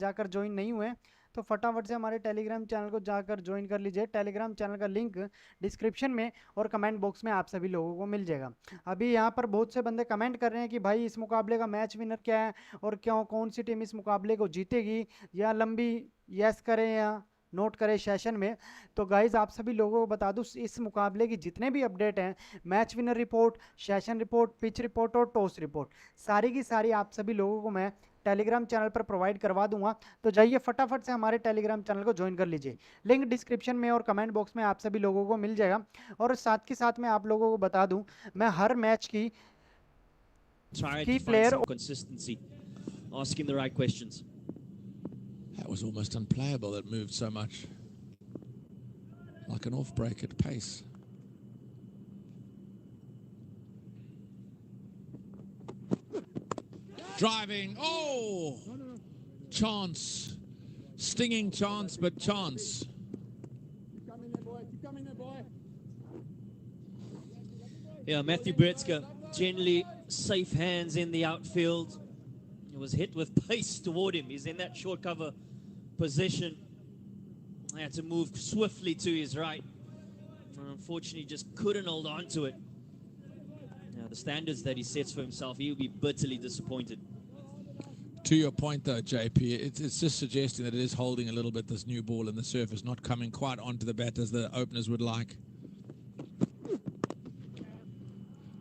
जाकर ज्वाइन नहीं हुए तो फटाफट से हमारे टेलीग्राम चैनल को जाकर ज्वाइन कर लीजिए। टेलीग्राम चैनल का लिंक डिस्क्रिप्शन में और कमेंट बॉक्स में आप सभी लोगों को मिल जाएगा। अभी यहाँ पर बहुत से बंदे कमेंट कर रहे हैं कि भाई इस मुकाबले का मैच विनर क्या है और क्यों कौन सी टीम इस मुकाबले को जीतेगी, या लंबी यस करें या नोट करें सेशन में। तो गाइज आप सभी लोगों को बता दूं इस मुकाबले की जितने भी अपडेट हैं, match winner report, session report, pitch report और टॉस रिपोर्ट, सारी की सारी आप सभी लोगों को मैं टेलीग्राम चैनल पर प्रोवाइड करवा दूंगा। तो जाइए फटाफट से हमारे टेलीग्राम चैनल को ज्वाइन कर लीजिए। लिंक डिस्क्रिप्शन में और कमेंट बॉक्स में आप सभी लोगों को मिल जाएगा। और साथ के साथ मैं आप लोगों को बता दूं, मैं हर मैच की player consistency, asking the right questions. That was almost unplayable. It moved so much like an off break at pace. Driving. Oh! Chance. Stinging chance, but chance. Yeah, Matthew Bretzka, generally safe hands in the outfield. He was hit with pace toward him. He's in that short cover position. He had to move swiftly to his right. And unfortunately, just couldn't hold on to it. Now, the standards that he sets for himself, he'll be bitterly disappointed. To your point, though, JP, it's just suggesting that it is holding a little bit, this new ball in the surface, not coming quite onto the bat as the openers would like.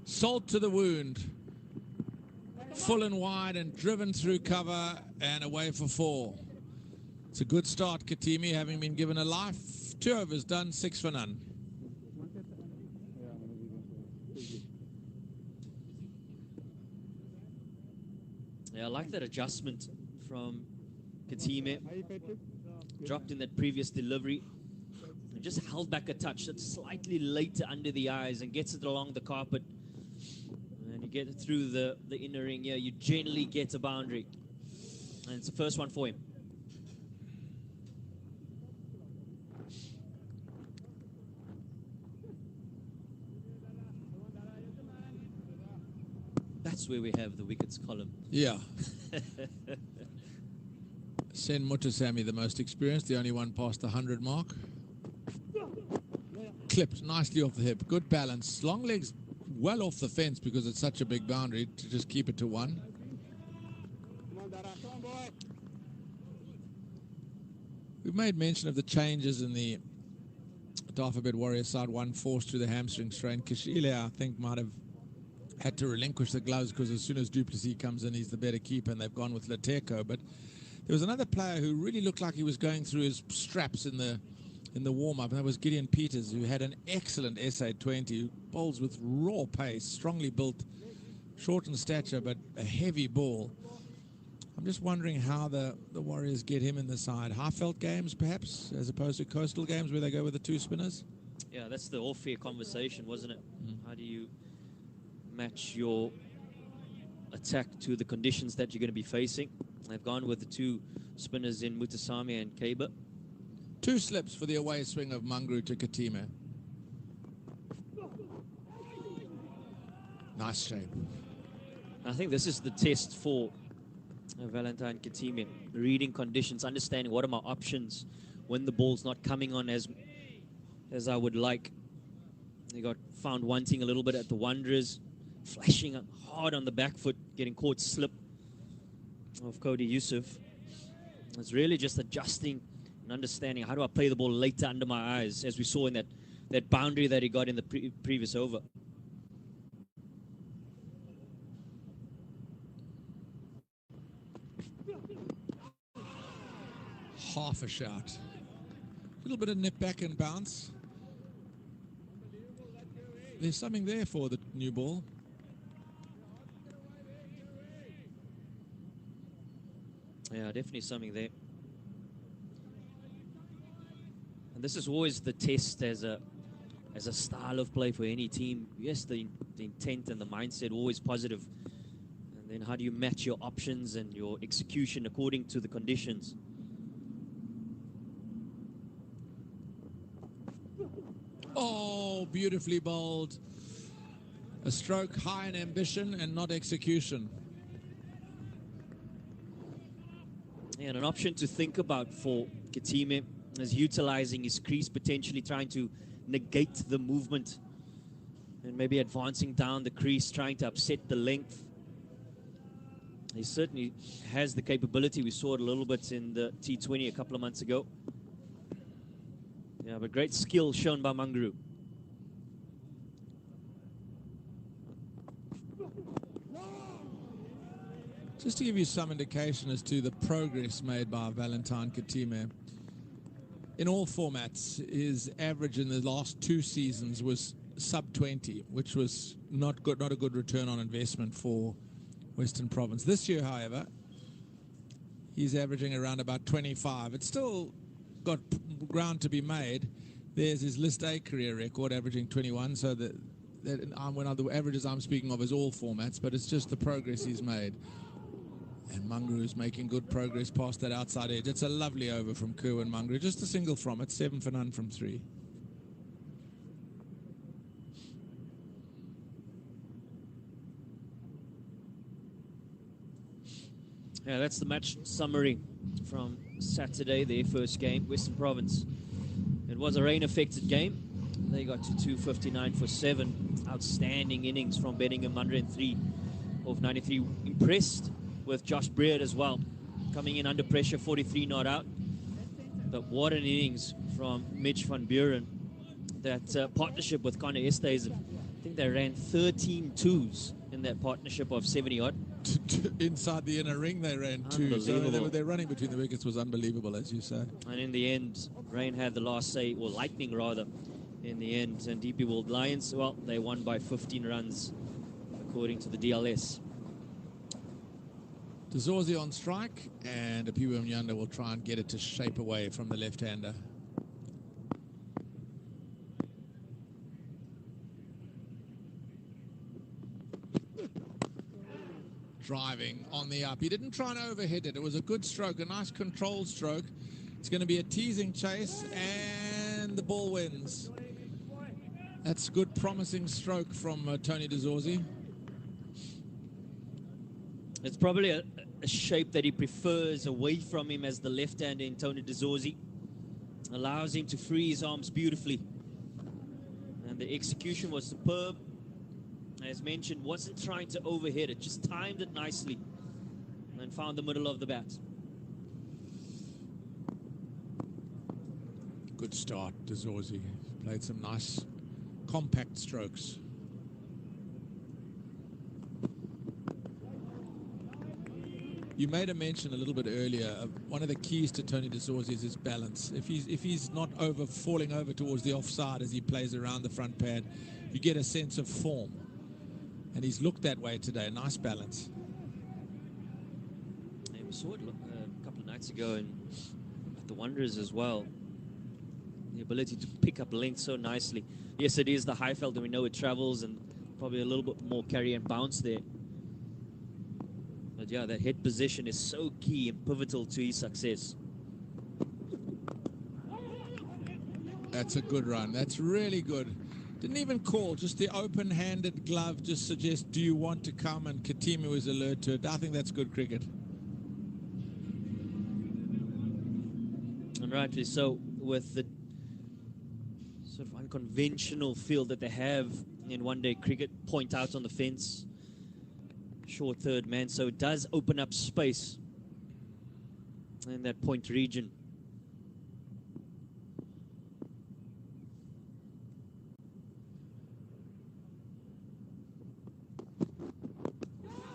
Salt to the wound. Full and wide and driven through cover and away for 4. It's a good start, Katimi, having been given a life. 2 overs done, 6 for none. Yeah, I like that adjustment from Katime. Dropped in that previous delivery. And just held back a touch that's slightly later under the eyes and gets it along the carpet. And you get it through the inner ring here. You generally get a boundary. And it's the first one for him. That's where we have the wickets column. Yeah. Sen Mutasamy, the most experienced, the only one past the 100 mark. Clipped nicely off the hip. Good balance. Long legs well off the fence because it's such a big boundary to just keep it to 1. We've made mention of the changes in the Alphabet Warrior side. One forced through the hamstring strain. Kashile, I think, might have had to relinquish the gloves because as soon as Duplessis comes in, he's the better keeper, and they've gone with Lateko. But there was another player who really looked like he was going through his straps in the warm-up, and that was Gideon Peters, who had an excellent SA20, who bowls with raw pace, strongly built, short in stature, but a heavy ball. I'm just wondering how the Warriors get him in the side. Highveld games, perhaps, as opposed to coastal games where they go with the 2 spinners? Yeah, that's the all-fair conversation, wasn't it? How do you match your attack to the conditions that you're going to be facing? They've gone with the 2 spinners in Mutasamy and Kaba. 2 slips for the away swing of Mangru to Katime. Nice shape. I think this is the test for Valentine Katime. Reading conditions, understanding what are my options when the ball's not coming on as I would like. He got found wanting a little bit at the Wanderers, flashing hard on the back foot, getting caught slip of Cody Yusuf. It's really just adjusting and understanding how do I play the ball later under my eyes, as we saw in that boundary that he got in the previous over. Half a shot. A little bit of nip back and bounce. There's something there for the new ball. Yeah, definitely something there. And this is always the test as a style of play for any team. Yes, the intent and the mindset always positive. And then how do you match your options and your execution according to the conditions? Oh, beautifully bowled. A stroke high in ambition and not execution. And an option to think about for Kitime is utilizing his crease, potentially trying to negate the movement and maybe advancing down the crease, trying to upset the length. He certainly has the capability. We saw it a little bit in the T20 a couple of months ago. Yeah, but great skill shown by Manguru. Just to give you some indication as to the progress made by Valentine Kitime, in all formats, his average in the last 2 seasons was sub 20, which was not a good return on investment for Western Province. This year, however, he's averaging around about 25. It's still got ground to be made. There's his List A career record, averaging 21. So the averages I'm speaking of is all formats, but it's just the progress he's made. And Manguru is making good progress past that outside edge. It's a lovely over from Kerwin Manguru. Just a single from it, 7 for none from 3. Yeah, that's the match summary from Saturday, their first game, Western Province. It was a rain-affected game. They got to 259 for 7. Outstanding innings from Benningham, 103 of 93. Impressed with Josh Breard as well, coming in under pressure, 43 not out. But what an innings from Mitch van Buren. That partnership with Connor Esthuizen, I think they ran 13 twos in that partnership of 70-odd. Inside the inner ring they ran 2. So their running between the wickets was unbelievable, as you say. And in the end, rain had the last say, or lightning rather, in the end. And DP World Lions, well, they won by 15 runs, according to the DLS. Dazorzi on strike, and Apiwe Mnyanda will try and get it to shape away from the left-hander. Driving on the up. He didn't try and overhit it. It was a good stroke, a nice controlled stroke. It's going to be a teasing chase, and the ball wins. That's a good, promising stroke from Tony Dazorzi. It's probably a shape that he prefers away from him as the left-hander in Tony Dazorzi. Allows him to free his arms beautifully. And the execution was superb. As mentioned, wasn't trying to overhit it, just timed it nicely and found the middle of the bat. Good start, Dazorzi. Played some nice, compact strokes. You made a mention a little bit earlier of one of the keys to Tony Dazorzi is his balance. If he's not falling over towards the offside as he plays around the front pad, you get a sense of form. And he's looked that way today. Nice balance. Yeah, we saw it a couple of nights ago at the Wanderers as well. The ability to pick up length so nicely. Yes, it is the Highveld, and we know it travels, and probably a little bit more carry and bounce there. But yeah, that head position is so key and pivotal to his success. That's a good run. That's really good. Didn't even call, just the open-handed glove just suggests, do you want to come? And Kitime was alert to it. I think that's good cricket. And rightly so, with the sort of unconventional field that they have in one-day cricket, point out on the fence, short third man, so it does open up space in that point region.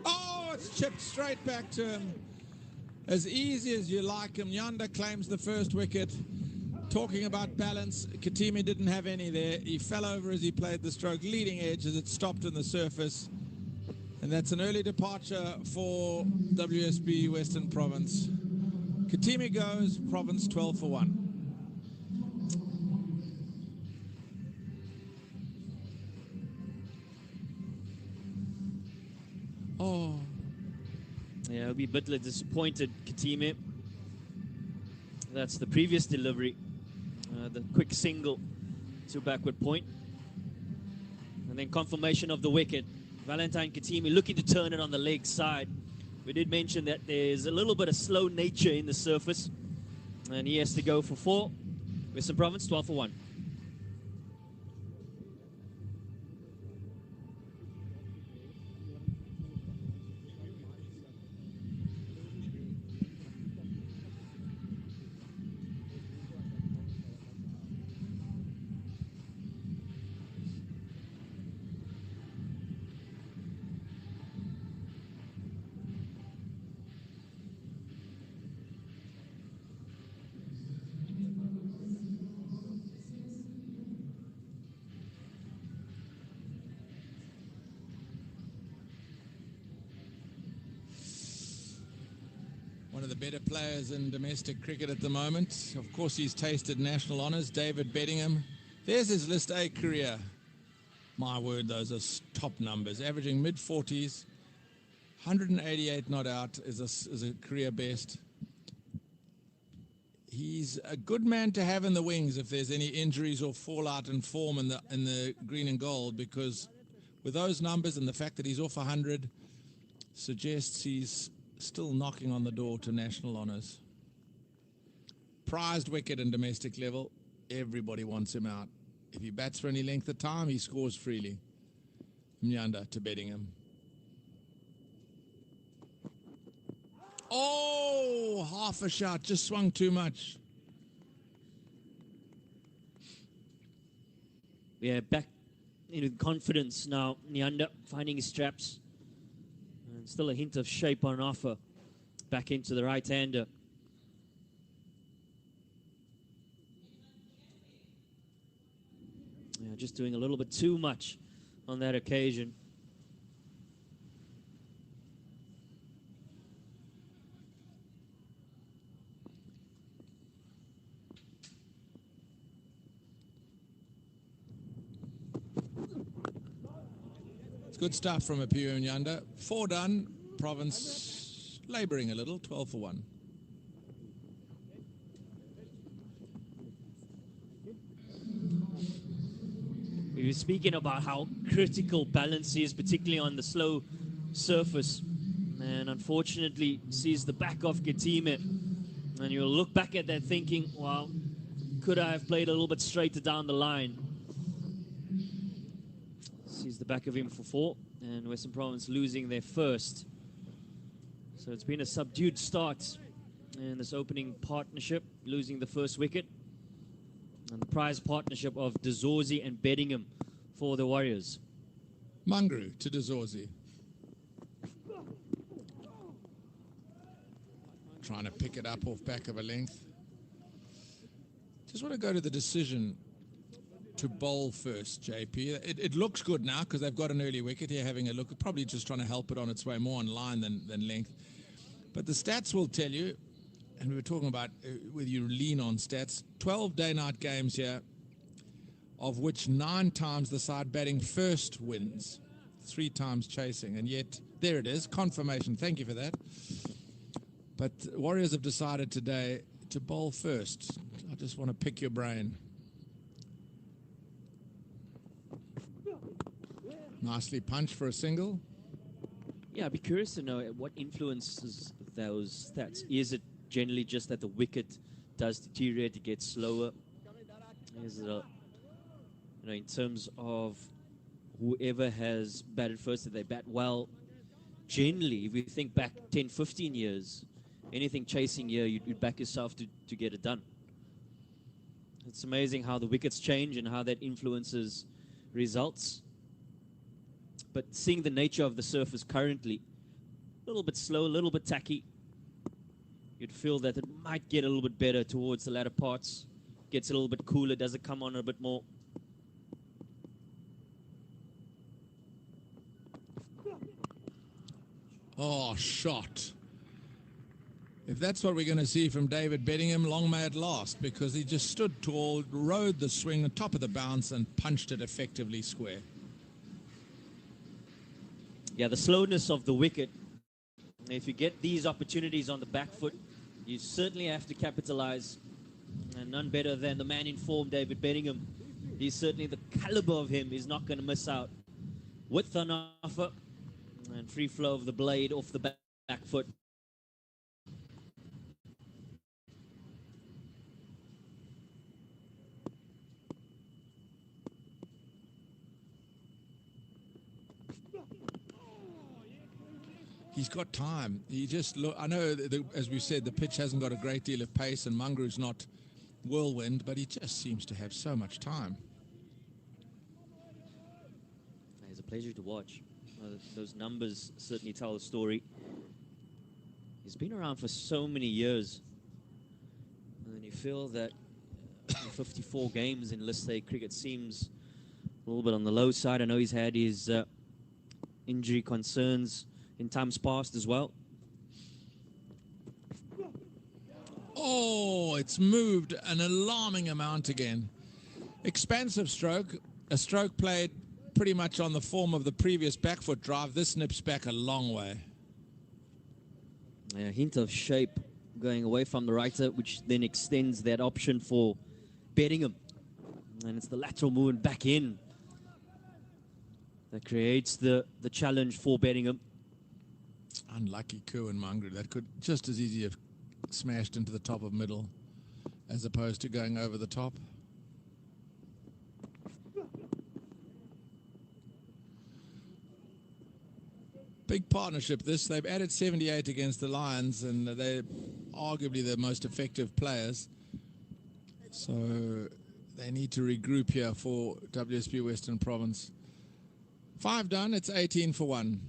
Oh, it's chipped straight back to him. As easy as you like him. Mnyanda claims the first wicket. Talking about balance, Kitime didn't have any there. He fell over as he played the stroke, leading edge as it stopped on the surface. And that's an early departure for WSB Western Province. Kitime goes, Province 12 for 1. Oh. Yeah, I'll be a bit disappointed, Kitime. That's the previous delivery. The quick single to backward point. And then confirmation of the wicket. Valentine Kitime looking to turn it on the leg side. We did mention that there's a little bit of slow nature in the surface, and he has to go for 4. Western Province 12 for 1. One of the better players in domestic cricket at the moment. Of course, he's tasted national honours. David Bedingham. There's his List A career. My word, those are top numbers. Averaging mid-40s. 188 not out is a career best. He's a good man to have in the wings if there's any injuries or fallout in form in the green and gold, because with those numbers and the fact that he's off 100 suggests he's still knocking on the door to national honours. Prized wicket in domestic level. Everybody wants him out. If he bats for any length of time, he scores freely. Mnyanda to Bedingham. Oh, half a shot. Just swung too much. Yeah, back into confidence now. Nyanda finding his straps. And still a hint of shape on offer. Back into the right-hander. Yeah, just doing a little bit too much on that occasion. It's good stuff from Apiu Nyanda. 4 done. Province labouring a little. 12 for 1. We were speaking about how critical balance is, particularly on the slow surface. And unfortunately, sees the back of Getime. And you'll look back at that thinking, well, could I have played a little bit straighter down the line? Sees the back of him for 4. And Western Province losing their first. So it's been a subdued start in this opening partnership, losing the first wicket. And the prize partnership of De Zorzi and Bedingham for the Warriors. Mangru to De Zorzi. Trying to pick it up off back of a length. Just want to go to the decision to bowl first, JP. It looks good now because they've got an early wicket here, having a look. Probably just trying to help it on its way more on line than length. But the stats will tell you, and we were talking about whether you lean on stats, 12 day-night games here, of which 9 times the side batting first wins, 3 times chasing, and yet, there it is, confirmation, thank you for that. But Warriors have decided today to bowl first. I just want to pick your brain. Nicely punched for a single. Yeah, I'd be curious to know what influences those stats. Is it generally just that the wicket does deteriorate, it gets slower? Is it in terms of whoever has batted first, that they bat well? Generally, if you think back 10, 15 years, anything chasing here, you'd back yourself to get it done. It's amazing how the wickets change and how that influences results. But seeing the nature of the surface currently, a little bit slow, a little bit tacky, you'd feel that it might get a little bit better towards the latter parts. Gets a little bit cooler, does it come on a bit more? Oh, shot. If that's what we're going to see from David Bedingham, long may it last, because he just stood tall, rode the swing on top of the bounce and punched it effectively square. Yeah, the slowness of the wicket. If you get these opportunities on the back foot, you certainly have to capitalize. And none better than the man in form, David Bedingham. He's certainly the caliber of him. He's not going to miss out. Width on offer and free flow of the blade off the bat. back foot. He's got time. He just look. I know, as we said, the pitch hasn't got a great deal of pace, and Mungaru's not whirlwind, but he just seems to have so much time. It's a pleasure to watch. Those numbers certainly tell a story. He's been around for so many years, and you feel that 54 games in List A cricket seems a little bit on the low side. I know he's had his injury concerns in times past as well. Oh, it's moved an alarming amount again. Expansive stroke, a stroke played pretty much on the form of the previous back foot drive. This nips back a long way. A hint of shape going away from the righter, which then extends that option for Bedingham. And it's the lateral movement back in that creates the challenge for Bedingham. Unlucky Ku and Mungaru. That could just as easily have smashed into the top of middle as opposed to going over the top. Big partnership this. They've added 78 against the Lions, and they're arguably the most effective players. So they need to regroup here for WSB Western Province. 5 done, it's 18 for 1.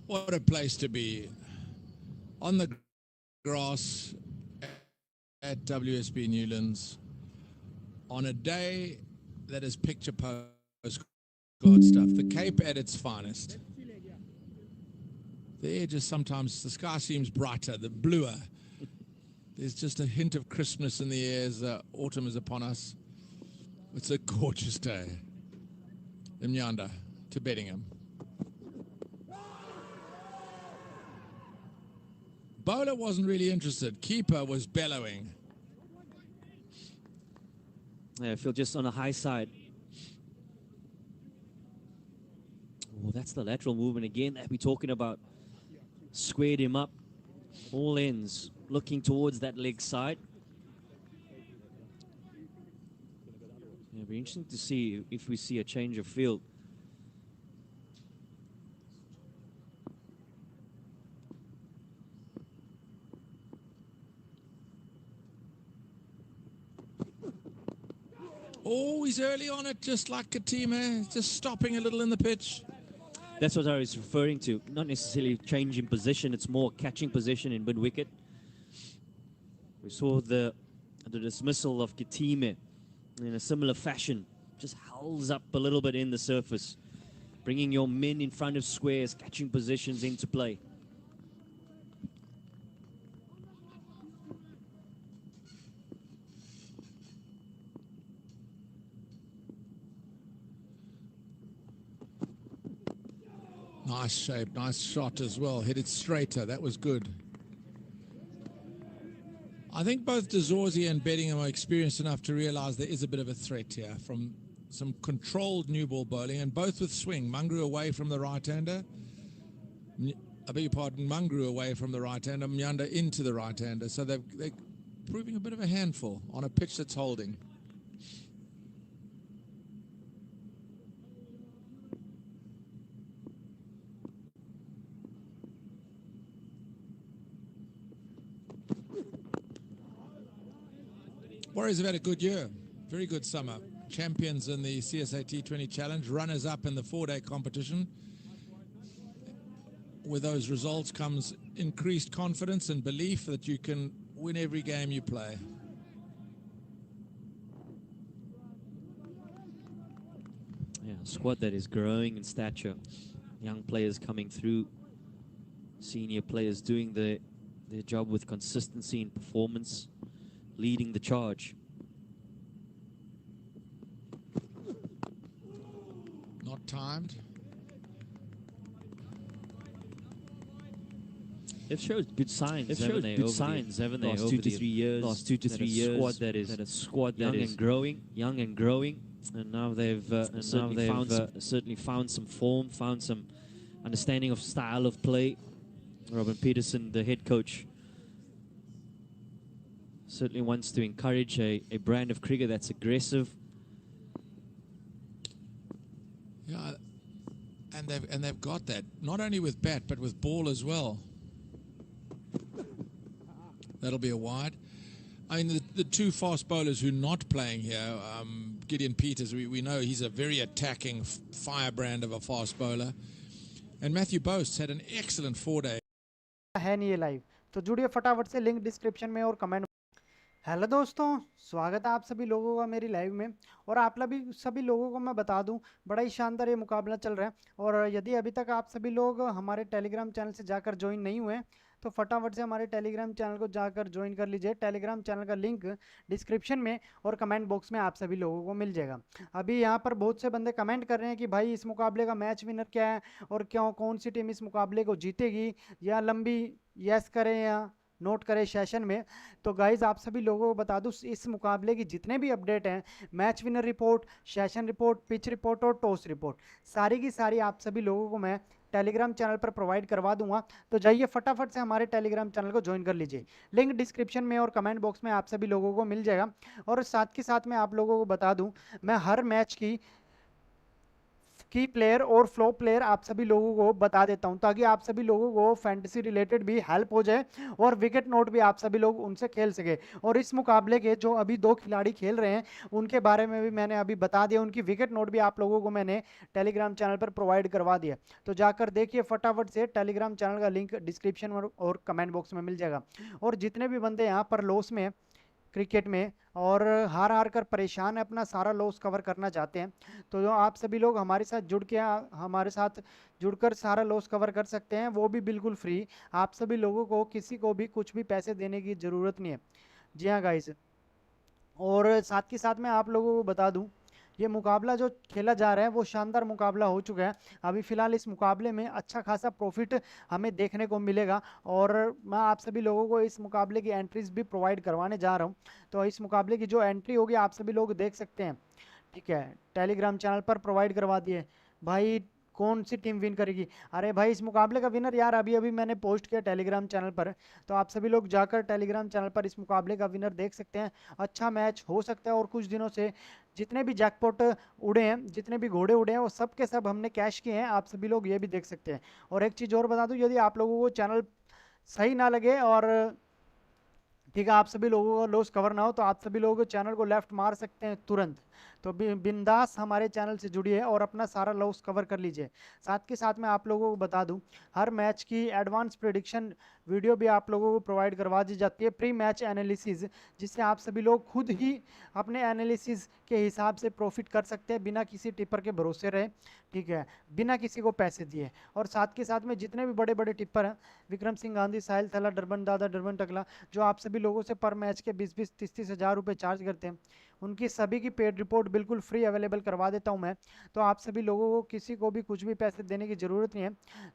What a place to be. On the grass at WSB Newlands on a day that is picture postcard stuff. The Cape at its finest. The air just sometimes, the sky seems brighter, the bluer. There's just a hint of crispness in the air as autumn is upon us. It's a gorgeous day. Mnyanda to Bedingham. Bowler wasn't really interested. Keeper was bellowing. Yeah, I feel just on the high side. Oh, that's the lateral movement again that we're talking about. Squared him up. All ends. Looking towards that leg side. It'll be interesting to see if we see a change of field. Oh, he's early on it, just like Katima, just stopping a little in the pitch. That's what I was referring to. Not necessarily changing position, it's more catching position in mid-wicket. We saw the dismissal of Kitime in a similar fashion. Just hulls up a little bit in the surface. Bringing your men in front of squares, catching positions into play. Nice shape, nice shot as well. Hit it straighter, that was good. I think both De Zorzi and Bedingham are experienced enough to realise there is a bit of a threat here from some controlled new ball bowling, and both with swing. Mungaru away from the right-hander. I beg your pardon, Mungaru away from the right-hander, Mnyanda into the right-hander. So they're proving a bit of a handful on a pitch that's holding. Warriors have had a good year, very good summer. Champions in the CSA T20 Challenge, runners-up in the 4-day competition. With those results comes increased confidence and belief that you can win every game you play. Yeah, a squad that is growing in stature. Young players coming through. Senior players doing their job with consistency in performance. Leading the charge. Not timed. They've showed good signs, They've haven't showed they, good over signs, the haven't they, last over 2 to the 3 years? last 2 to That 3 a years? squad that is That a squad that young is and growing, and now they've certainly found some form, found some understanding of style of play. Robin Peterson, the head coach, certainly wants to encourage a brand of cricket that's aggressive. Yeah, and they've got that not only with bat but with ball as well. That'll be a wide. I mean, the two fast bowlers who are not playing here, Gideon Peters, we know he's a very attacking firebrand of a fast bowler, and Matthew Boast had an excellent 4-day. है नहीं ये live, तो जुड़िए फटाफट से, link description में और comment. Hello दोस्तों, स्वागत है आप सभी लोगों का मेरी लाइव में। और आप सभी लोगों को मैं बता दूं, बड़ा ही शानदार ये मुकाबला चल रहा है। और यदि अभी तक आप सभी लोग हमारे टेलीग्राम चैनल से जाकर ज्वाइन नहीं हुए तो फटाफट से हमारे टेलीग्राम चैनल को जाकर ज्वाइन कर लीजिए। टेलीग्राम चैनल का लिंक डिस्क्रिप्शन में और कमेंट बॉक्स में आप सभी लोगों को मिल जाएगा। अभी यहाँ पर बहुत से बंदे कमेंट कर रहे हैं कि भाई इस मुकाबले का मैच विनर क्या है और क्यों, कौन सी टीम इस मुकाबले को जीतेगी, या लंबी यस करें या नोट करें सेशन में। तो गाइज आप सभी लोगों को बता दूं, इस मुकाबले की जितने भी अपडेट हैं, match winner report, session report, pitch report और टॉस रिपोर्ट, सारी की सारी आप सभी लोगों को मैं टेलीग्राम चैनल पर प्रोवाइड करवा दूंगा। तो जाइए फटाफट से हमारे टेलीग्राम चैनल को ज्वाइन कर लीजिए। लिंक डिस्क्रिप्शन में और कमेंट बॉक्स में आप सभी लोगों को मिल जाएगा। और साथ के साथ मैं आप लोगों को बता दूं, मैं हर मैच की प्लेयर और फ्लॉप प्लेयर आप सभी लोगों को बता देता हूं, ताकि आप सभी लोगों को फैंटेसी रिलेटेड भी हेल्प हो जाए और विकेट नोट भी आप सभी लोग उनसे खेल सके। और इस मुकाबले के जो अभी 2 खिलाड़ी खेल रहे हैं उनके बारे में भी मैंने अभी बता दिया, उनकी विकेट नोट भी आप लोगों को मैंने टेलीग्राम चैनल पर प्रोवाइड करवा दिया। तो जाकर देखिए फटाफट से, टेलीग्राम चैनल का लिंक डिस्क्रिप्शन और कमेंट बॉक्स में मिल जाएगा। और जितने भी बंदे यहाँ पर लॉस में क्रिकेट में और हार हार कर परेशान है, अपना सारा लॉस कवर करना चाहते हैं, तो जो आप सभी लोग हमारे साथ हमारे साथ जुड़कर सारा लॉस कवर कर सकते हैं, वो भी बिल्कुल फ्री। आप सभी लोगों को किसी को भी कुछ भी पैसे देने की ज़रूरत नहीं है। जी हाँ गाइस, और साथ के साथ मैं आप लोगों को बता दूं, ये मुकाबला जो खेला जा रहा है वो शानदार मुकाबला हो चुका है। अभी फ़िलहाल इस मुकाबले में अच्छा खासा प्रॉफिट हमें देखने को मिलेगा। और मैं आप सभी लोगों को इस मुकाबले की एंट्रीज भी प्रोवाइड करवाने जा रहा हूँ। तो इस मुकाबले की जो एंट्री होगी आप सभी लोग देख सकते हैं, ठीक है, टेलीग्राम चैनल पर प्रोवाइड करवा दिए। भाई कौन सी टीम विन करेगी? अरे भाई इस मुकाबले का विनर यार अभी अभी मैंने पोस्ट किया टेलीग्राम चैनल पर, तो आप सभी लोग जाकर टेलीग्राम चैनल पर इस मुकाबले का विनर देख सकते हैं। अच्छा मैच हो सकता है, और कुछ दिनों से जितने भी जैकपॉट उड़े हैं, जितने भी घोड़े उड़े हैं, वो सब के सब हमने कैश किए हैं। आप सभी लोग ये भी देख सकते हैं। और एक चीज़ और बता दूं, यदि आप लोगों को चैनल सही ना लगे और ठीक है आप सभी लोगों को लॉस कवर ना हो, तो आप सभी लोग चैनल को लेफ्ट मार सकते हैं तुरंत। तो बिंदास हमारे चैनल से जुड़िए और अपना सारा लॉस कवर कर लीजिए। साथ के साथ मैं आप लोगों को बता दूं, हर मैच की एडवांस प्रेडिक्शन वीडियो भी आप लोगों को प्रोवाइड करवा दी जाती है, प्री मैच एनालिसिस, जिससे आप सभी लोग खुद ही अपने एनालिसिस के हिसाब से प्रॉफिट कर सकते हैं, बिना किसी टिपर के भरोसे रहे, ठीक है, बिना किसी को पैसे दिए। और साथ के साथ में जितने भी बड़े बड़े टिपर हैं, विक्रम सिंह गांधी, साहिल थला, डरबन दादा, डरबन टकला, जो आप सभी लोगों से पर मैच के 20-20, 30-30 हज़ार रुपये चार्ज करते हैं, उनकी सभी की पेड रिपोर्ट बिल्कुल फ्री अवेलेबल करवा देता हूं मैं। तो आप सभी लोगों को किसी को भी कुछ भी पैसे देने की ज़रूरत नहीं है,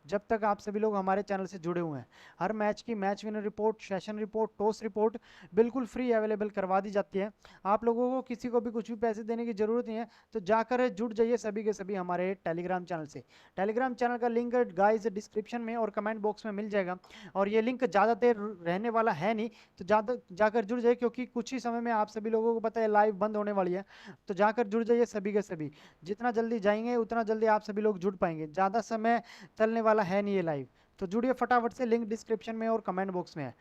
जब तक आप सभी लोग हमारे चैनल से जुड़े हुए हैं। हर मैच की match winner report, session report, toss report बिल्कुल फ्री अवेलेबल करवा दी जाती है। आप लोगों को किसी को भी कुछ भी पैसे देने की ज़रूरत नहीं है, तो जाकर जुड़ जाइए सभी के सभी हमारे टेलीग्राम चैनल से। टेलीग्राम चैनल का लिंक गाइस डिस्क्रिप्शन में और कमेंट बॉक्स में मिल जाएगा। और ये लिंक ज़्यादा देर रहने वाला है नहीं, तो ज़्यादा जाकर जुड़ जाइए, क्योंकि कुछ ही समय में आप सभी लोगों को पता है लाइव बंद होने वाली है। तो जाकर जुड़ जाइए सभी के सभी, जितना जल्दी जाएंगे उतना जल्दी आप सभी लोग जुड़ पाएंगे। ज़्यादा समय चलने वाला है नहीं ये लाइव, तो जुड़िए फटाफट से, लिंक डिस्क्रिप्शन में और कमेंट बॉक्स में है।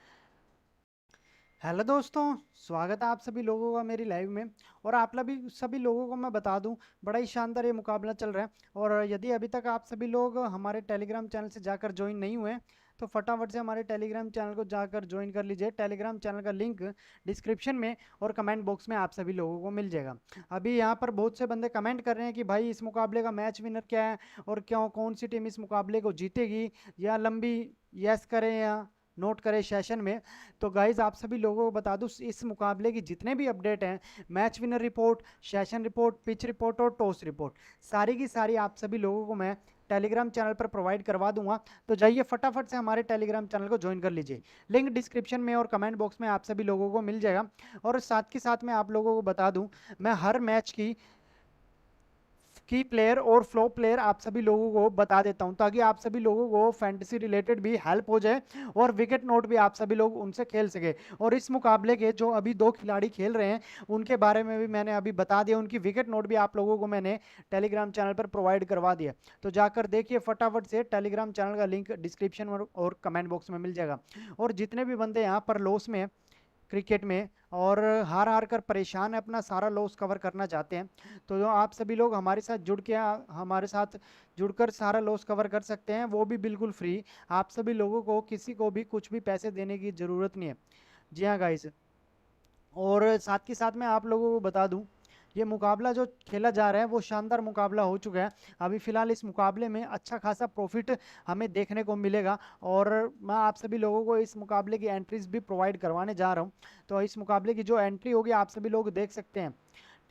हेलो दोस्तों, स्वागत है आप सभी लोगों का मेरी लाइव में। और आप सभी लोगों को मैं बता दूं, बड़ा ही शानदार ये मुकाबला चल रहा है। और यदि अभी तक आप सभी लोग हमारे टेलीग्राम चैनल से जाकर ज्वाइन नहीं हुए तो फटाफट से हमारे टेलीग्राम चैनल को जाकर ज्वाइन कर लीजिए। टेलीग्राम चैनल का लिंक डिस्क्रिप्शन में और कमेंट बॉक्स में आप सभी लोगों को मिल जाएगा। अभी यहाँ पर बहुत से बंदे कमेंट कर रहे हैं कि भाई इस मुकाबले का मैच विनर क्या है और क्यों, कौन सी टीम इस मुकाबले को जीतेगी, या लंबी यस करें या नोट करें सेशन में। तो गाइज आप सभी लोगों को बता दूं इस मुकाबले की जितने भी अपडेट हैं, match winner report, session report, pitch report और टॉस रिपोर्ट, सारी की सारी आप सभी लोगों को मैं टेलीग्राम चैनल पर प्रोवाइड करवा दूंगा। तो जाइए फटाफट से हमारे टेलीग्राम चैनल को ज्वाइन कर लीजिए, लिंक डिस्क्रिप्शन में और कमेंट बॉक्स में आप सभी लोगों को मिल जाएगा। और साथ के साथ मैं आप लोगों को बता दूं, मैं हर मैच की प्लेयर और फ्लो प्लेयर आप सभी लोगों को बता देता हूं, ताकि आप सभी लोगों को फैंटेसी रिलेटेड भी हेल्प हो जाए और विकेट नोट भी आप सभी लोग उनसे खेल सके। और इस मुकाबले के जो अभी दो खिलाड़ी खेल रहे हैं उनके बारे में भी मैंने अभी बता दिया, उनकी विकेट नोट भी आप लोगों को मैंने टेलीग्राम चैनल पर प्रोवाइड करवा दिया। तो जाकर देखिए फटाफट से, टेलीग्राम चैनल का लिंक डिस्क्रिप्शन और कमेंट बॉक्स में मिल जाएगा। और जितने भी बंदे यहाँ पर लॉस में क्रिकेट में और हार हार कर परेशान है, अपना सारा लॉस कवर करना चाहते हैं, तो जो आप सभी लोग हमारे साथ जुड़ के हमारे साथ जुड़कर सारा लॉस कवर कर सकते हैं, वो भी बिल्कुल फ्री। आप सभी लोगों को किसी को भी कुछ भी पैसे देने की ज़रूरत नहीं है। जी हाँ गाइस, और साथ के साथ मैं आप लोगों को बता दूं, ये मुकाबला जो खेला जा रहा है वो शानदार मुकाबला हो चुका है। अभी फिलहाल इस मुकाबले में अच्छा खासा प्रॉफिट हमें देखने को मिलेगा, और मैं आप सभी लोगों को इस मुकाबले की एंट्रीज भी प्रोवाइड करवाने जा रहा हूँ। तो इस मुकाबले की जो एंट्री होगी आप सभी लोग देख सकते हैं,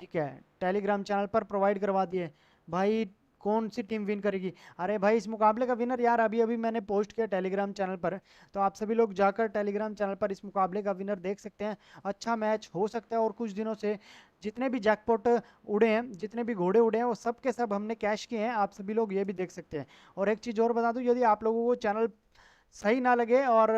ठीक है, टेलीग्राम चैनल पर प्रोवाइड करवा दिए। भाई कौन सी टीम विन करेगी? अरे भाई इस मुकाबले का विनर यार अभी अभी मैंने पोस्ट किया टेलीग्राम चैनल पर, तो आप सभी लोग जाकर टेलीग्राम चैनल पर इस मुकाबले का विनर देख सकते हैं। अच्छा मैच हो सकता है, और कुछ दिनों से जितने भी जैकपॉट उड़े हैं, जितने भी घोड़े उड़े हैं, वो सब के सब हमने कैश किए हैं, आप सभी लोग ये भी देख सकते हैं। और एक चीज़ और बता दूं, यदि आप लोगों को चैनल सही ना लगे और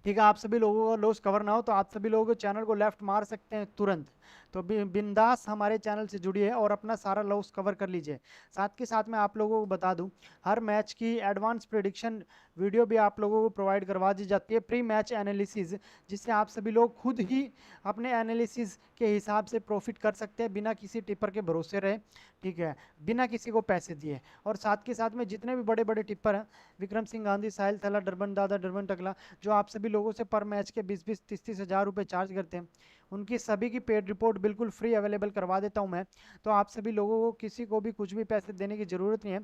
ठीक है आप सभी लोगों का लॉस कवर ना हो, तो आप सभी लोग चैनल को लेफ्ट मार सकते हैं तुरंत। तो बिंदास हमारे चैनल से जुड़िए और अपना सारा लॉस कवर कर लीजिए। साथ के साथ मैं आप लोगों को बता दूं, हर मैच की एडवांस प्रिडिक्शन वीडियो भी आप लोगों को प्रोवाइड करवा दी जाती है, प्री मैच एनालिसिस, जिससे आप सभी लोग खुद ही अपने एनालिसिस के हिसाब से प्रॉफिट कर सकते हैं, बिना किसी टिपर के भरोसे रहे, ठीक है, बिना किसी को पैसे दिए। और साथ के साथ में जितने भी बड़े बड़े टिप्पर हैं, विक्रम सिंह गांधी, साहिल थला, डरबन दादा, डरबन टकला, जो आप सभी लोगों से पर मैच के 20-20, 30-30 हज़ार रुपये चार्ज करते हैं, उनकी सभी की पेड रिपोर्ट बिल्कुल फ्री अवेलेबल करवा देता हूं मैं। तो आप सभी लोगों को किसी को भी कुछ भी पैसे देने की ज़रूरत नहीं है,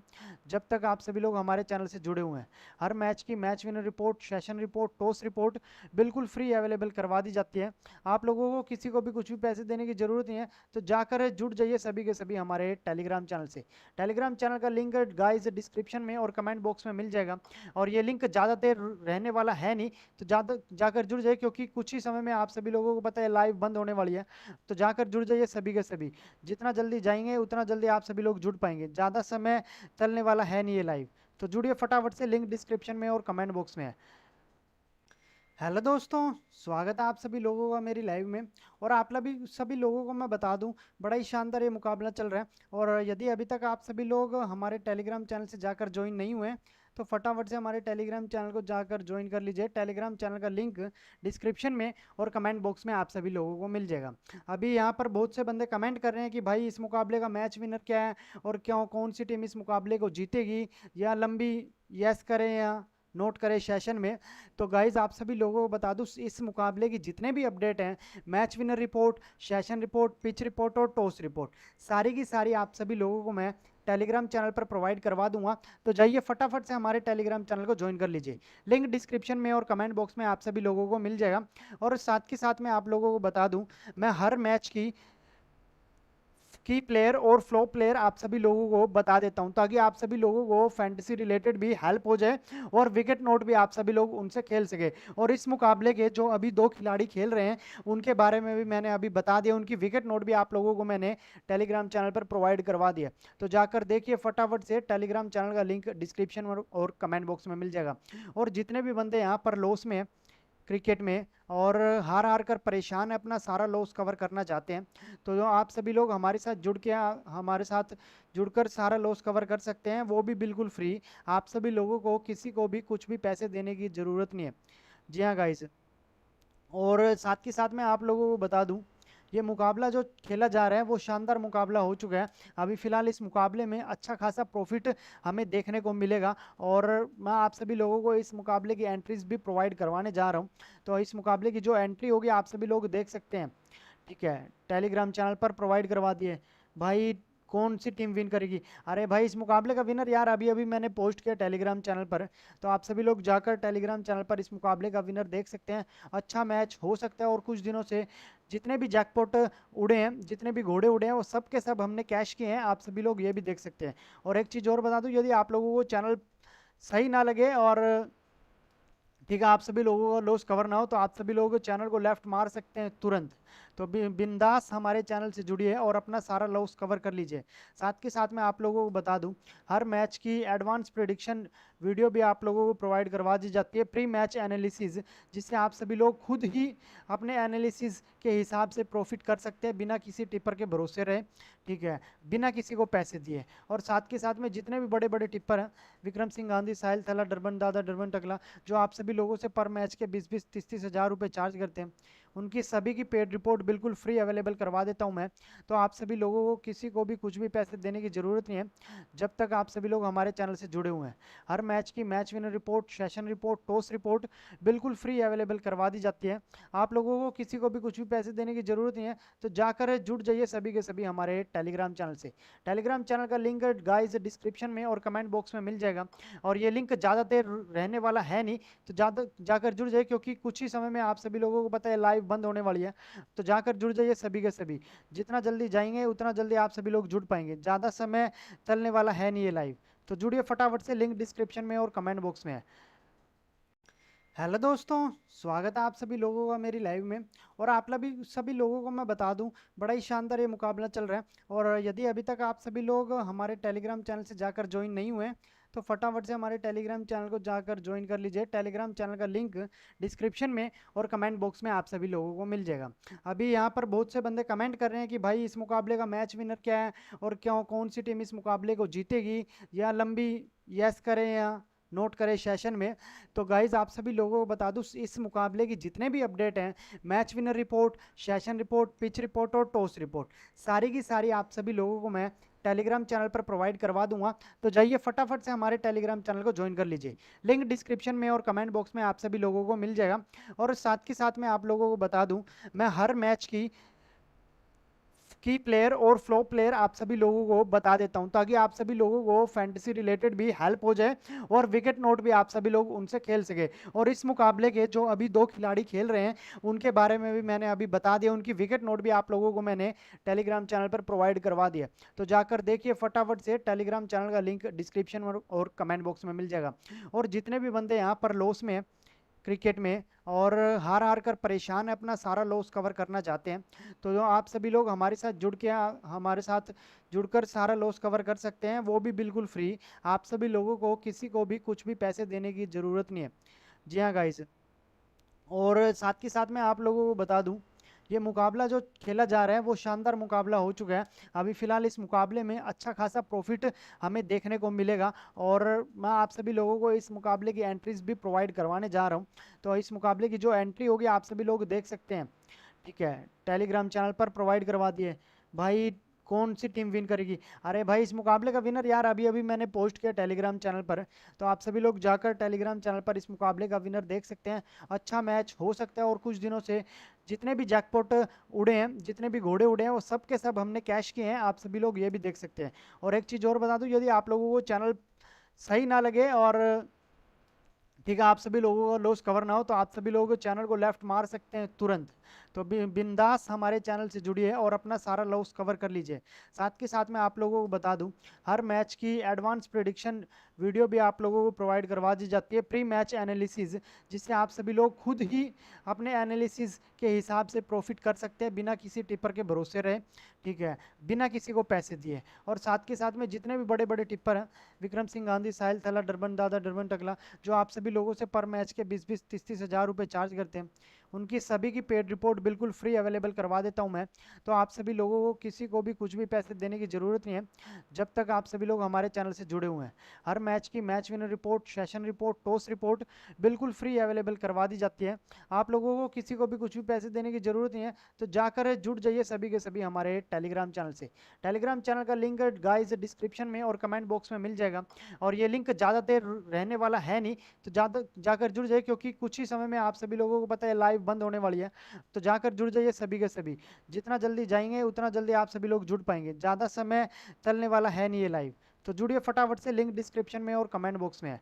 जब तक आप सभी लोग हमारे चैनल से जुड़े हुए हैं। हर मैच की match winner report, session report, toss report बिल्कुल फ्री अवेलेबल करवा दी जाती है। आप लोगों को किसी को भी कुछ भी पैसे देने की ज़रूरत नहीं है, तो जाकर जुड़ जाइए सभी के सभी हमारे टेलीग्राम चैनल से। टेलीग्राम चैनल का लिंक गाइस डिस्क्रिप्शन में और कमेंट बॉक्स में मिल जाएगा। और ये लिंक ज़्यादा देर रहने वाला है नहीं, तो ज़्यादा जाकर जुड़ जाइए, क्योंकि कुछ ही समय में आप सभी लोगों को पता है लाइव बंद होने वाली है। तो जाकर जुड़ जाइए सभी के सभी, जितना जल्दी जाएंगे उतना जल्दी आप सभी लोग जुड़ पाएंगे, ज़्यादा समय चलने वाला है नहीं ये लाइव। तो जुड़िए फटाफट से, लिंक डिस्क्रिप्शन में और कमेंट बॉक्स में है। हेलो दोस्तों, स्वागत है आप सभी लोगों का मेरी लाइव में। और आप भी सभी लोगों को मैं बता दूं, बड़ा ही शानदार ये मुकाबला चल रहा है। और यदि अभी तक आप सभी लोग हमारे टेलीग्राम चैनल से जाकर ज्वाइन नहीं हुए, तो फटाफट से हमारे टेलीग्राम चैनल को जाकर ज्वाइन कर लीजिए। टेलीग्राम चैनल का लिंक डिस्क्रिप्शन में और कमेंट बॉक्स में आप सभी लोगों को मिल जाएगा। अभी यहाँ पर बहुत से बंदे कमेंट कर रहे हैं कि भाई इस मुकाबले का मैच विनर क्या है, और क्यों कौन सी टीम इस मुकाबले को जीतेगी, या लंबी यस करें या नोट करें सेशन में। तो गाइज आप सभी लोगों को बता दूं इस मुकाबले की जितने भी अपडेट हैं, match winner report, session report, pitch report और टॉस रिपोर्ट, सारी की सारी आप सभी लोगों को मैं टेलीग्राम चैनल पर प्रोवाइड करवा दूंगा। तो जाइए फटाफट से हमारे टेलीग्राम चैनल को ज्वाइन कर लीजिए, लिंक डिस्क्रिप्शन में और कमेंट बॉक्स में आप सभी लोगों को मिल जाएगा। और साथ के साथ मैं आप लोगों को बता दूं, मैं हर मैच की प्लेयर और फ्लो प्लेयर आप सभी लोगों को बता देता हूं, ताकि आप सभी लोगों को फैंटेसी रिलेटेड भी हेल्प हो जाए और विकेट नोट भी आप सभी लोग उनसे खेल सके। और इस मुकाबले के जो अभी दो खिलाड़ी खेल रहे हैं उनके बारे में भी मैंने अभी बता दिया, उनकी विकेट नोट भी आप लोगों को मैंने टेलीग्राम चैनल पर प्रोवाइड करवा दिया। तो जाकर देखिए फटाफट से, टेलीग्राम चैनल का लिंक डिस्क्रिप्शन और कमेंट बॉक्स में मिल जाएगा। और जितने भी बंदे यहाँ पर लॉस में क्रिकेट में और हार हार कर परेशान है, अपना सारा लॉस कवर करना चाहते हैं, तो जो आप सभी लोग हमारे साथ जुड़ के हमारे साथ जुड़कर सारा लॉस कवर कर सकते हैं, वो भी बिल्कुल फ्री। आप सभी लोगों को किसी को भी कुछ भी पैसे देने की ज़रूरत नहीं है। जी हाँ गाइस, और साथ के साथ मैं आप लोगों को बता दूं, ये मुकाबला जो खेला जा रहा है वो शानदार मुकाबला हो चुका है। अभी फिलहाल इस मुकाबले में अच्छा खासा प्रॉफिट हमें देखने को मिलेगा, और मैं आप सभी लोगों को इस मुकाबले की एंट्रीज भी प्रोवाइड करवाने जा रहा हूँ। तो इस मुकाबले की जो एंट्री होगी आप सभी लोग देख सकते हैं, ठीक है, टेलीग्राम चैनल पर प्रोवाइड करवा दिए। भाई कौन सी टीम विन करेगी। अरे भाई इस मुकाबले का विनर यार अभी अभी मैंने पोस्ट किया टेलीग्राम चैनल पर, तो आप सभी लोग जाकर टेलीग्राम चैनल पर इस मुकाबले का विनर देख सकते हैं। अच्छा मैच हो सकता है और कुछ दिनों से जितने भी जैकपॉट उड़े हैं, जितने भी घोड़े उड़े हैं, वो सब के सब हमने कैश किए हैं। आप सभी लोग ये भी देख सकते हैं। और एक चीज़ और बता दूं, यदि आप लोगों को चैनल सही ना लगे और ठीक है आप सभी लोगों का लॉस कवर ना हो, तो आप सभी लोग चैनल को लेफ्ट मार सकते हैं तुरंत। तो बिंदास हमारे चैनल से जुड़िए और अपना सारा लॉस कवर कर लीजिए। साथ के साथ मैं आप लोगों को बता दूं, हर मैच की एडवांस प्रिडिक्शन वीडियो भी आप लोगों को प्रोवाइड करवा दी जाती है, प्री मैच एनालिसिस, जिससे आप सभी लोग खुद ही अपने एनालिसिस के हिसाब से प्रॉफिट कर सकते हैं बिना किसी टिपर के भरोसे रहे, ठीक है, बिना किसी को पैसे दिए। और साथ के साथ में जितने भी बड़े बड़े टिप्पर हैं, विक्रम सिंह गांधी, साहिल थला, डरबन दादा, डरबन टकला, जो आप सभी लोगों से पर मैच के 20-20, 30-30 हज़ार रुपये चार्ज करते हैं, उनकी सभी की पेड रिपोर्ट बिल्कुल फ्री अवेलेबल करवा देता हूं मैं। तो आप सभी लोगों को किसी को भी कुछ भी पैसे देने की ज़रूरत नहीं है, जब तक आप सभी लोग हमारे चैनल से जुड़े हुए हैं। हर मैच की match winner report, session report, toss report बिल्कुल फ्री अवेलेबल करवा दी जाती है। आप लोगों को किसी को भी कुछ भी पैसे देने की ज़रूरत नहीं है, तो जाकर जुड़ जाइए सभी के सभी हमारे टेलीग्राम चैनल से। टेलीग्राम चैनल का लिंक गाइस डिस्क्रिप्शन में और कमेंट बॉक्स में मिल जाएगा। और ये लिंक ज़्यादा देर रहने वाला है नहीं, तो ज़्यादा जाकर जुड़ जाइए, क्योंकि कुछ ही समय में आप सभी लोगों को पता है लाइव बंद होने वाली है। तो जाकर जुड़ जाइए सभी के सभी, जितना जल्दी जाएंगे उतना जल्दी आप सभी लोग जुड़ पाएंगे। ज़्यादा समय चलने वाला है नहीं ये लाइव, तो जुड़िए फटाफट से, लिंक डिस्क्रिप्शन में और कमेंट बॉक्स में है। हेलो दोस्तों, स्वागत है आप सभी लोगों का मेरी लाइव में। और आप सभी लोगों को मैं बता दूं, बड़ा ही शानदार ये मुकाबला चल रहा है। और यदि अभी तक आप सभी लोग हमारे टेलीग्राम चैनल से जाकर ज्वाइन नहीं हुए हैं, तो फटाफट से हमारे टेलीग्राम चैनल को जाकर ज्वाइन कर लीजिए। टेलीग्राम चैनल का लिंक डिस्क्रिप्शन में और कमेंट बॉक्स में आप सभी लोगों को मिल जाएगा। अभी यहाँ पर बहुत से बंदे कमेंट कर रहे हैं कि भाई इस मुकाबले का मैच विनर क्या है और क्यों, कौन सी टीम इस मुकाबले को जीतेगी, या लंबी यस करें या नोट करें सेशन में। तो गाइज आप सभी लोगों को बता दूं, इस मुकाबले की जितने भी अपडेट हैं, match winner report, session report, pitch report और टॉस रिपोर्ट, सारी की सारी आप सभी लोगों को मैं टेलीग्राम चैनल पर प्रोवाइड करवा दूंगा। तो जाइए फटाफट से हमारे टेलीग्राम चैनल को ज्वाइन कर लीजिए। लिंक डिस्क्रिप्शन में और कमेंट बॉक्स में आप सभी लोगों को मिल जाएगा। और साथ के साथ मैं आप लोगों को बता दूं, मैं हर मैच की प्लेयर और फ्लॉप प्लेयर आप सभी लोगों को बता देता हूं, ताकि आप सभी लोगों को फैंटेसी रिलेटेड भी हेल्प हो जाए और विकेट नोट भी आप सभी लोग उनसे खेल सके। और इस मुकाबले के जो अभी दो खिलाड़ी खेल रहे हैं, उनके बारे में भी मैंने अभी बता दिया, उनकी विकेट नोट भी आप लोगों को मैंने टेलीग्राम चैनल पर प्रोवाइड करवा दिया। तो जाकर देखिए फटाफट से, टेलीग्राम चैनल का लिंक डिस्क्रिप्शन और कमेंट बॉक्स में मिल जाएगा। और जितने भी बंदे यहाँ पर लॉस में क्रिकेट में और हार हार कर परेशान है, अपना सारा लॉस कवर करना चाहते हैं, तो जो आप सभी लोग हमारे साथ जुड़ के हमारे साथ जुड़कर सारा लॉस कवर कर सकते हैं, वो भी बिल्कुल फ्री। आप सभी लोगों को किसी को भी कुछ भी पैसे देने की ज़रूरत नहीं है। जी हाँ गाइस, और साथ के साथ मैं आप लोगों को बता दूं, ये मुकाबला जो खेला जा रहा है वो शानदार मुकाबला हो चुका है। अभी फिलहाल इस मुकाबले में अच्छा खासा प्रॉफिट हमें देखने को मिलेगा। और मैं आप सभी लोगों को इस मुकाबले की एंट्रीज भी प्रोवाइड करवाने जा रहा हूँ। तो इस मुकाबले की जो एंट्री होगी आप सभी लोग देख सकते हैं, ठीक है, टेलीग्राम चैनल पर प्रोवाइड करवा दिए। भाई कौन सी टीम विन करेगी। अरे भाई इस मुकाबले का विनर यार अभी अभी मैंने पोस्ट किया टेलीग्राम चैनल पर, तो आप सभी लोग जाकर टेलीग्राम चैनल पर इस मुकाबले का विनर देख सकते हैं। अच्छा मैच हो सकता है और कुछ दिनों से जितने भी जैकपॉट उड़े हैं, जितने भी घोड़े उड़े हैं, वो सब के सब हमने कैश किए हैं। आप सभी लोग ये भी देख सकते हैं। और एक चीज़ और बता दूं, यदि आप लोगों को चैनल सही ना लगे और ठीक है आप सभी लोगों का लॉस कवर ना हो, तो आप सभी लोग चैनल को लेफ्ट मार सकते हैं तुरंत। तो बिंदास हमारे चैनल से जुड़िए और अपना सारा लॉस कवर कर लीजिए। साथ के साथ मैं आप लोगों को बता दूं, हर मैच की एडवांस प्रिडिक्शन वीडियो भी आप लोगों को प्रोवाइड करवा दी जाती है, प्री मैच एनालिसिस, जिससे आप सभी लोग खुद ही अपने एनालिसिस के हिसाब से प्रॉफिट कर सकते हैं बिना किसी टिपर के भरोसे रहे, ठीक है, बिना किसी को पैसे दिए। और साथ के साथ में जितने भी बड़े बड़े टिप्पर हैं, विक्रम सिंह गांधी, साहिल थला, डरबन दादा, डरबन टकला, जो आप सभी लोगों से पर मैच के 20-20, 30-30 हज़ार रुपये चार्ज करते हैं, उनकी सभी की पेड रिपोर्ट बिल्कुल फ्री अवेलेबल करवा देता हूं मैं। तो आप सभी लोगों को किसी को भी कुछ भी पैसे देने की ज़रूरत नहीं है, जब तक आप सभी लोग हमारे चैनल से जुड़े हुए हैं। हर मैच की match winner report, session report, toss report बिल्कुल फ्री अवेलेबल करवा दी जाती है। आप लोगों को किसी को भी कुछ भी पैसे देने की ज़रूरत नहीं है, तो जाकर जुड़ जाइए सभी के सभी हमारे टेलीग्राम चैनल से। टेलीग्राम चैनल का लिंक गाइस डिस्क्रिप्शन में और कमेंट बॉक्स में मिल जाएगा। और ये लिंक ज़्यादा देर रहने वाला है नहीं, तो ज़्यादा जाकर जुड़ जाए, क्योंकि कुछ ही समय में आप सभी लोगों को पता है लाइव लाइव बंद होने वाली है, तो जाकर जुड़ जाइए सभी के सभी। जितना जल्दी जाएंगे उतना जल्दी आप सभी लोग जुड़ पाएंगे, ज़्यादा समय चलने वाला है नहीं ये लाइव। तो जुड़िए फटाफट से, लिंक डिस्क्रिप्शन में और कमेंट बॉक्स में है।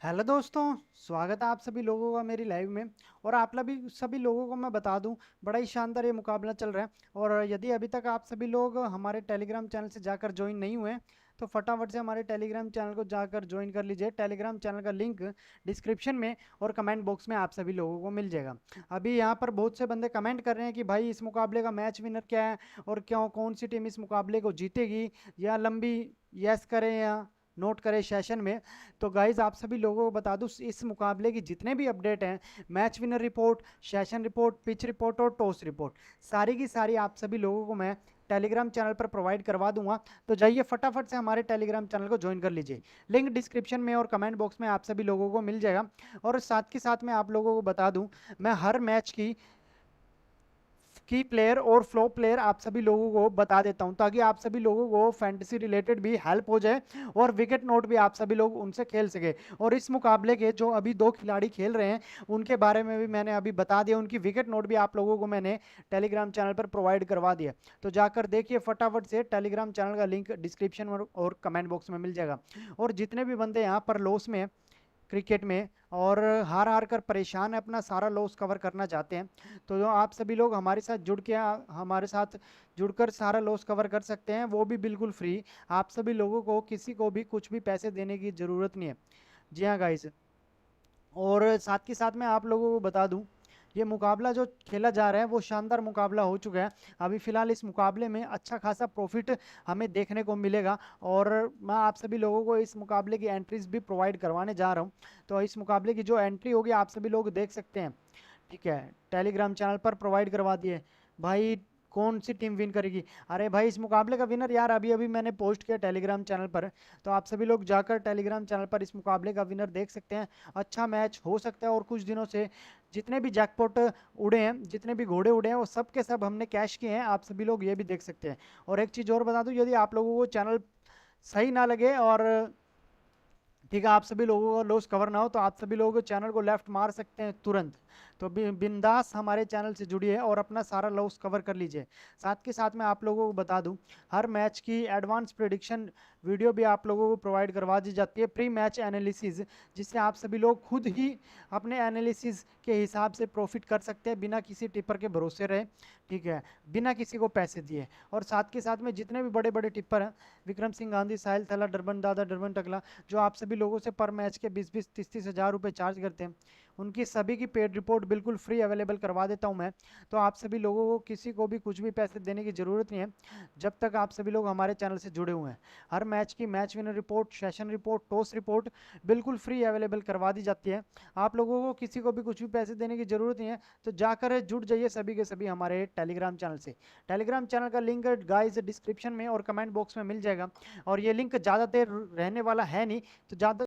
हेलो दोस्तों, स्वागत है आप सभी लोगों का मेरी लाइव में। और आप भी सभी लोगों को मैं बता दूं, बड़ा ही शानदार ये मुकाबला चल रहा है। और यदि अभी तक आप सभी लोग हमारे टेलीग्राम चैनल से जाकर ज्वाइन नहीं हुए हैं, तो फटाफट से हमारे टेलीग्राम चैनल को जाकर ज्वाइन कर लीजिए। टेलीग्राम चैनल का लिंक डिस्क्रिप्शन में और कमेंट बॉक्स में आप सभी लोगों को मिल जाएगा। अभी यहाँ पर बहुत से बंदे कमेंट कर रहे हैं कि भाई इस मुकाबले का मैच विनर क्या है और क्यों, कौन सी टीम इस मुकाबले को जीतेगी, या लंबी यस करें या नोट करें सेशन में। तो गाइज आप सभी लोगों को बता दूं, इस मुकाबले की जितने भी अपडेट हैं, match winner report, session report, pitch report और टॉस रिपोर्ट, सारी की सारी आप सभी लोगों को मैं टेलीग्राम चैनल पर प्रोवाइड करवा दूंगा। तो जाइए फटाफट से हमारे टेलीग्राम चैनल को ज्वाइन कर लीजिए। लिंक डिस्क्रिप्शन में और कमेंट बॉक्स में आप सभी लोगों को मिल जाएगा। और साथ के साथ मैं आप लोगों को बता दूं, मैं हर मैच की प्लेयर और फ्लो प्लेयर आप सभी लोगों को बता देता हूं, ताकि आप सभी लोगों को फैंटेसी रिलेटेड भी हेल्प हो जाए और विकेट नोट भी आप सभी लोग उनसे खेल सके। और इस मुकाबले के जो अभी 2 खिलाड़ी खेल रहे हैं, उनके बारे में भी मैंने अभी बता दिया, उनकी विकेट नोट भी आप लोगों को मैंने टेलीग्राम चैनल पर प्रोवाइड करवा दिया। तो जाकर देखिए फटाफट से, टेलीग्राम चैनल का लिंक डिस्क्रिप्शन और कमेंट बॉक्स में मिल जाएगा। और जितने भी बंदे यहाँ पर लॉस में क्रिकेट में और हार हार कर परेशान है, अपना सारा लॉस कवर करना चाहते हैं, तो जो आप सभी लोग हमारे साथ जुड़ के हमारे साथ जुड़कर सारा लॉस कवर कर सकते हैं, वो भी बिल्कुल फ्री। आप सभी लोगों को किसी को भी कुछ भी पैसे देने की ज़रूरत नहीं है। जी हाँ गाइस, और साथ के साथ मैं आप लोगों को बता दूं, ये मुकाबला जो खेला जा रहा है वो शानदार मुकाबला हो चुका है। अभी फिलहाल इस मुकाबले में अच्छा खासा प्रॉफिट हमें देखने को मिलेगा। और मैं आप सभी लोगों को इस मुकाबले की एंट्रीज भी प्रोवाइड करवाने जा रहा हूँ। तो इस मुकाबले की जो एंट्री होगी आप सभी लोग देख सकते हैं, ठीक है, टेलीग्राम चैनल पर प्रोवाइड करवा दिए। भाई कौन सी टीम विन करेगी? अरे भाई इस मुकाबले का विनर यार अभी अभी मैंने पोस्ट किया टेलीग्राम चैनल पर, तो आप सभी लोग जाकर टेलीग्राम चैनल पर इस मुकाबले का विनर देख सकते हैं। अच्छा मैच हो सकता है। और कुछ दिनों से जितने भी जैकपॉट उड़े हैं, जितने भी घोड़े उड़े हैं, वो सब के सब हमने कैश किए हैं, आप सभी लोग ये भी देख सकते हैं। और एक चीज़ और बता दूं, यदि आप लोगों को चैनल सही ना लगे और ठीक है, आप सभी लोगों को लॉस कवर ना हो, तो आप सभी लोग चैनल को लेफ्ट मार सकते हैं तुरंत। तो बिंदास हमारे चैनल से जुड़िए और अपना सारा लॉस कवर कर लीजिए। साथ के साथ मैं आप लोगों को बता दूं, हर मैच की एडवांस प्रेडिक्शन वीडियो भी आप लोगों को प्रोवाइड करवा दी जाती है, प्री मैच एनालिसिस, जिससे आप सभी लोग खुद ही अपने एनालिसिस के हिसाब से प्रॉफिट कर सकते हैं, बिना किसी टिप्पर के भरोसे रहे, ठीक है, बिना किसी को पैसे दिए। और साथ के साथ में जितने भी बड़े बड़े टिप्पर हैं, विक्रम सिंह गांधी, साहिल थला, डरबन दादा, डरबन टकला, जो आप सभी लोगों से पर मैच के 20-20, 30-30 हज़ार रुपये चार्ज करते हैं, उनकी सभी की पेड रिपोर्ट बिल्कुल फ्री अवेलेबल करवा देता हूं मैं। तो आप सभी लोगों को किसी को भी कुछ भी पैसे देने की ज़रूरत नहीं है, जब तक आप सभी लोग हमारे चैनल से जुड़े हुए हैं। हर मैच की match winner report, session report, toss report बिल्कुल फ्री अवेलेबल करवा दी जाती है। आप लोगों को किसी को भी कुछ भी पैसे देने की ज़रूरत नहीं है। तो जाकर जुड़ जाइए सभी के सभी हमारे टेलीग्राम चैनल से। टेलीग्राम चैनल का लिंक गाइस डिस्क्रिप्शन में और कमेंट बॉक्स में मिल जाएगा। और ये लिंक ज़्यादा देर रहने वाला है नहीं, तो ज़्यादा